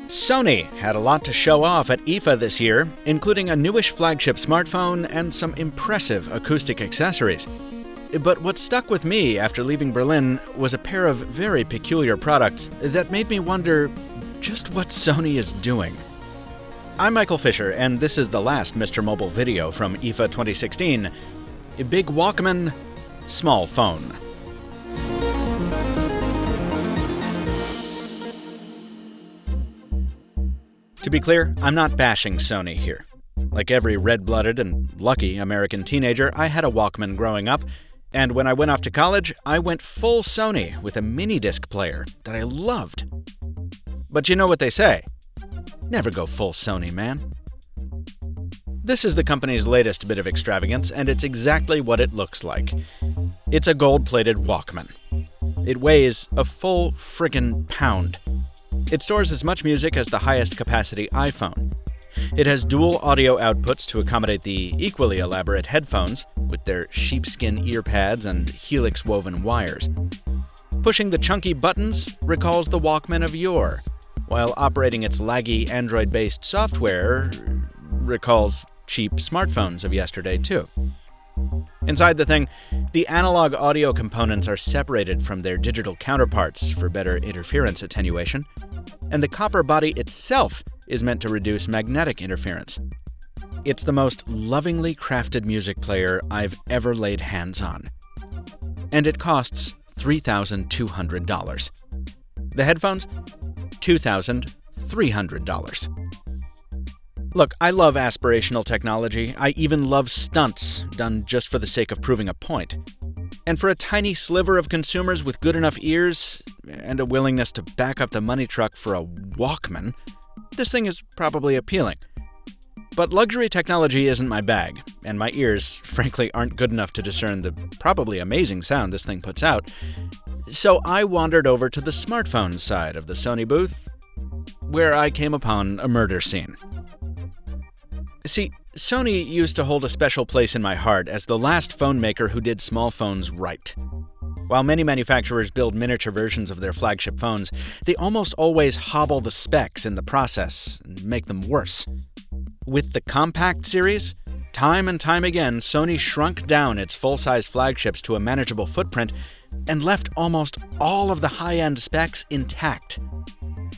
Sony had a lot to show off at IFA this year, including a newish flagship smartphone and some impressive acoustic accessories. But what stuck with me after leaving Berlin was a pair of very peculiar products that made me wonder just what Sony is doing. I'm Michael Fisher, and this is the last MrMobile video from IFA 2016. A big Walkman, small phone. To be clear, I'm not bashing Sony here. Like every red-blooded and lucky American teenager, I had a Walkman growing up, and when I went off to college, I went full Sony with a mini-disc player that I loved. But you know what they say, never go full Sony, man. This is the company's latest bit of extravagance, and it's exactly what it looks like. It's a gold-plated Walkman. It weighs a full friggin' pound. It stores as much music as the highest capacity iPhone. It has dual audio outputs to accommodate the equally elaborate headphones, with their sheepskin ear pads and helix-woven wires. Pushing the chunky buttons recalls the Walkman of yore, while operating its laggy Android-based software recalls cheap smartphones of yesterday, too. Inside the thing, the analog audio components are separated from their digital counterparts for better interference attenuation, and the copper body itself is meant to reduce magnetic interference. It's the most lovingly crafted music player I've ever laid hands on. And it costs $3,200. The headphones? $2,300. Look, I love aspirational technology. I even love stunts done just for the sake of proving a point. And for a tiny sliver of consumers with good enough ears and a willingness to back up the money truck for a Walkman, this thing is probably appealing. But luxury technology isn't my bag, and my ears, frankly, aren't good enough to discern the probably amazing sound this thing puts out. So I wandered over to the smartphone side of the Sony booth, where I came upon a murder scene. See, Sony used to hold a special place in my heart as the last phone maker who did small phones right. While many manufacturers build miniature versions of their flagship phones, they almost always hobble the specs in the process and make them worse. With the Compact series, time and time again, Sony shrunk down its full-size flagships to a manageable footprint and left almost all of the high-end specs intact.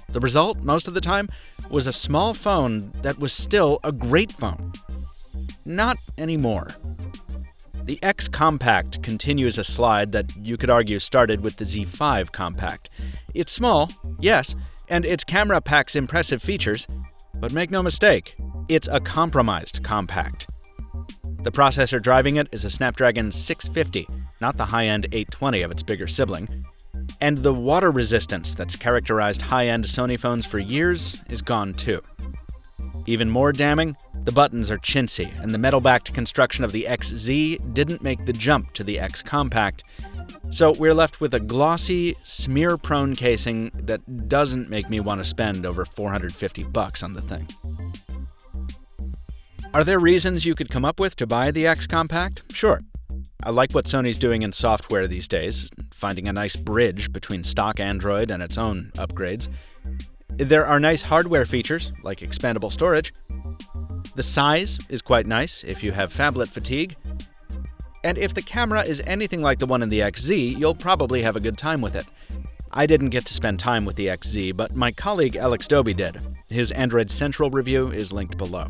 The result, most of the time, was a small phone that was still a great phone. Not anymore. The X Compact continues a slide that you could argue started with the Z5 Compact. It's small, yes, and its camera packs impressive features, but make no mistake, it's a compromised compact. The processor driving it is a Snapdragon 650, not the high-end 820 of its bigger sibling. And the water resistance that's characterized high-end Sony phones for years is gone too. Even more damning, the buttons are chintzy, and the metal-backed construction of the XZ didn't make the jump to the X Compact. So we're left with a glossy, smear-prone casing that doesn't make me want to spend over $450 on the thing. Are there reasons you could come up with to buy the X Compact? Sure. I like what Sony's doing in software these days, finding a nice bridge between stock Android and its own upgrades. There are nice hardware features, like expandable storage. The size is quite nice if you have phablet fatigue. And if the camera is anything like the one in the XZ, you'll probably have a good time with it. I didn't get to spend time with the XZ, but my colleague Alex Doby did. His Android Central review is linked below.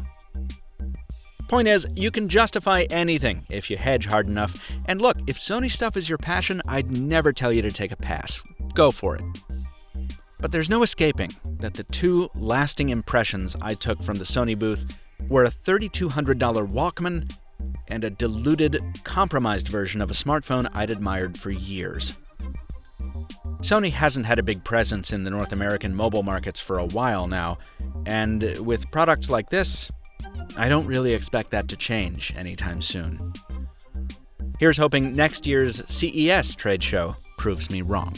Point is, you can justify anything if you hedge hard enough. And look, if Sony stuff is your passion, I'd never tell you to take a pass. Go for it. But there's no escaping that the two lasting impressions I took from the Sony booth were a $3,200 Walkman and a diluted, compromised version of a smartphone I'd admired for years. Sony hasn't had a big presence in the North American mobile markets for a while now, and with products like this, I don't really expect that to change anytime soon. Here's hoping next year's CES trade show proves me wrong.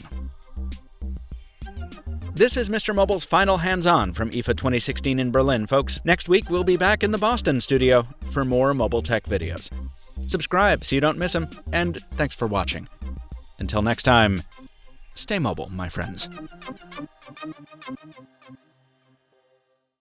This is MrMobile's final hands-on from IFA 2016 in Berlin, folks. Next week, we'll be back in the Boston studio for more mobile tech videos. Subscribe so you don't miss them, and thanks for watching. Until next time, stay mobile, my friends.